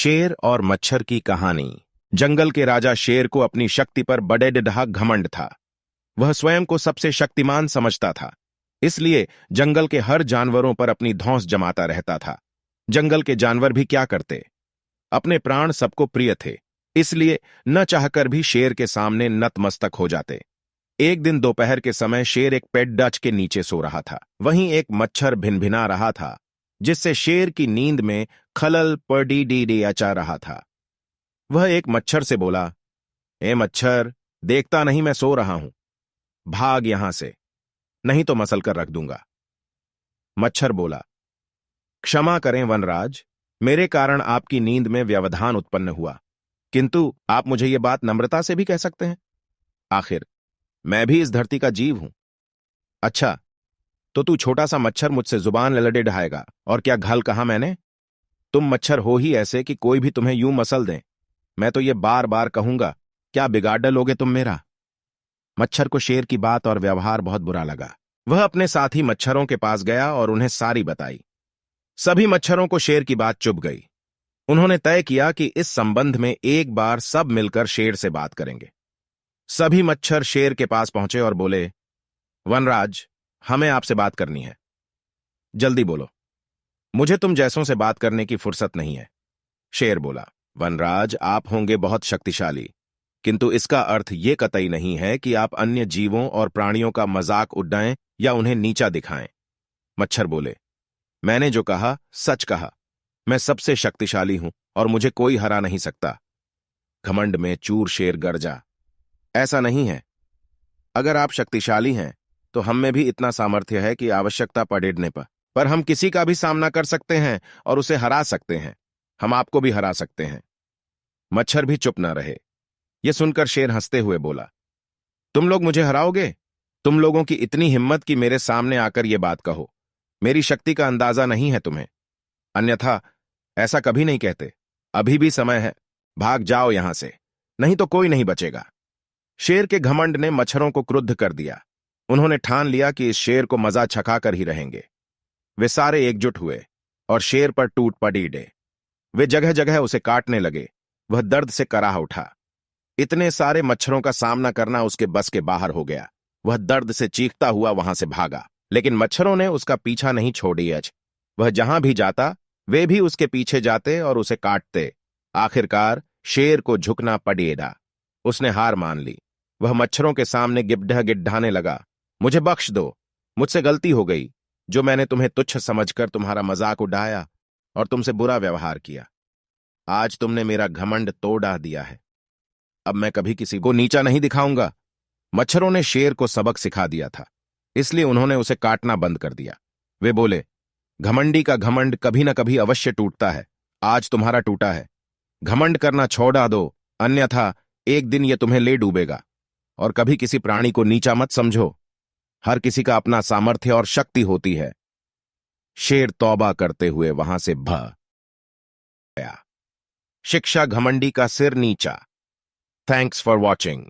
शेर और मच्छर की कहानी। जंगल के राजा शेर को अपनी शक्ति पर बड़े डिडहा घमंड था। वह स्वयं को सबसे शक्तिमान समझता था, इसलिए जंगल के हर जानवरों पर अपनी धौंस जमाता रहता था। जंगल के जानवर भी क्या करते, अपने प्राण सबको प्रिय थे, इसलिए न चाहकर भी शेर के सामने नतमस्तक हो जाते। एक दिन दोपहर के समय शेर एक पेड़ डच के नीचे सो रहा था। वहीं एक मच्छर भिनभिना रहा था, जिससे शेर की नींद में खलल पड़ी डी अचा रहा था। वह एक मच्छर से बोला, ए मच्छर, देखता नहीं मैं सो रहा हूं, भाग यहां से, नहीं तो मसल कर रख दूंगा। मच्छर बोला, क्षमा करें वनराज, मेरे कारण आपकी नींद में व्यवधान उत्पन्न हुआ, किंतु आप मुझे ये बात नम्रता से भी कह सकते हैं। आखिर मैं भी इस धरती का जीव हूं। अच्छा, तो तू छोटा सा मच्छर मुझसे जुबान ललड़े ढाएगा, और क्या घल कहा मैंने? तुम मच्छर हो ही ऐसे कि कोई भी तुम्हें यूं मसल दे। मैं तो ये बार बार कहूंगा, क्या बिगाड़ डालोगे तुम मेरा? मच्छर को शेर की बात और व्यवहार बहुत बुरा लगा। वह अपने साथी मच्छरों के पास गया और उन्हें सारी बताई। सभी मच्छरों को शेर की बात चुभ गई। उन्होंने तय किया कि इस संबंध में एक बार सब मिलकर शेर से बात करेंगे। सभी मच्छर शेर के पास पहुंचे और बोले, वनराज, हमें आपसे बात करनी है, जल्दी बोलो, मुझे तुम जैसों से बात करने की फुर्सत नहीं है। शेर बोला, वनराज, आप होंगे बहुत शक्तिशाली, किंतु इसका अर्थ यह कतई नहीं है कि आप अन्य जीवों और प्राणियों का मजाक उड़ाएं या उन्हें नीचा दिखाएं। मच्छर बोले, मैंने जो कहा सच कहा, मैं सबसे शक्तिशाली हूं और मुझे कोई हरा नहीं सकता। घमंड में चूर शेर गरजा, ऐसा नहीं है। अगर आप शक्तिशाली हैं तो हम में भी इतना सामर्थ्य है कि आवश्यकता पड़ने पर हम किसी का भी सामना कर सकते हैं और उसे हरा सकते हैं। हम आपको भी हरा सकते हैं। मच्छर भी चुप न रहे। यह सुनकर शेर हंसते हुए बोला, तुम लोग मुझे हराओगे? तुम लोगों की इतनी हिम्मत कि मेरे सामने आकर यह बात कहो। मेरी शक्ति का अंदाजा नहीं है तुम्हें, अन्यथा ऐसा कभी नहीं कहते। अभी भी समय है, भाग जाओ यहां से, नहीं तो कोई नहीं बचेगा। शेर के घमंड ने मच्छरों को क्रुद्ध कर दिया। उन्होंने ठान लिया कि इस शेर को मजा छकाकर ही रहेंगे। वे सारे एकजुट हुए और शेर पर टूट पड़ी डे। वे जगह जगह उसे काटने लगे। वह दर्द से कराह उठा। इतने सारे मच्छरों का सामना करना उसके बस के बाहर हो गया। वह दर्द से चीखता हुआ वहां से भागा, लेकिन मच्छरों ने उसका पीछा नहीं छोड़ी। वह जहां भी जाता, वे भी उसके पीछे जाते और उसे काटते। आखिरकार शेर को झुकना पड़ेगा। उसने हार मान ली। वह मच्छरों के सामने गिड्ढा गिड्ढाने लगा, मुझे बख्श दो, मुझसे गलती हो गई, जो मैंने तुम्हें तुच्छ समझकर तुम्हारा मजाक उड़ाया और तुमसे बुरा व्यवहार किया। आज तुमने मेरा घमंड तोड़ दिया है। अब मैं कभी किसी को नीचा नहीं दिखाऊंगा। मच्छरों ने शेर को सबक सिखा दिया था, इसलिए उन्होंने उसे काटना बंद कर दिया। वे बोले, घमंडी का घमंड कभी न कभी अवश्य टूटता है। आज तुम्हारा टूटा है। घमंड करना छोड़ा दो, अन्यथा एक दिन यह तुम्हें ले डूबेगा। और कभी किसी प्राणी को नीचा मत समझो। हर किसी का अपना सामर्थ्य और शक्ति होती है। शेर तौबा करते हुए वहां से भाग गया। शिक्षा घमंडी का सिर नीचा। Thanks for watching.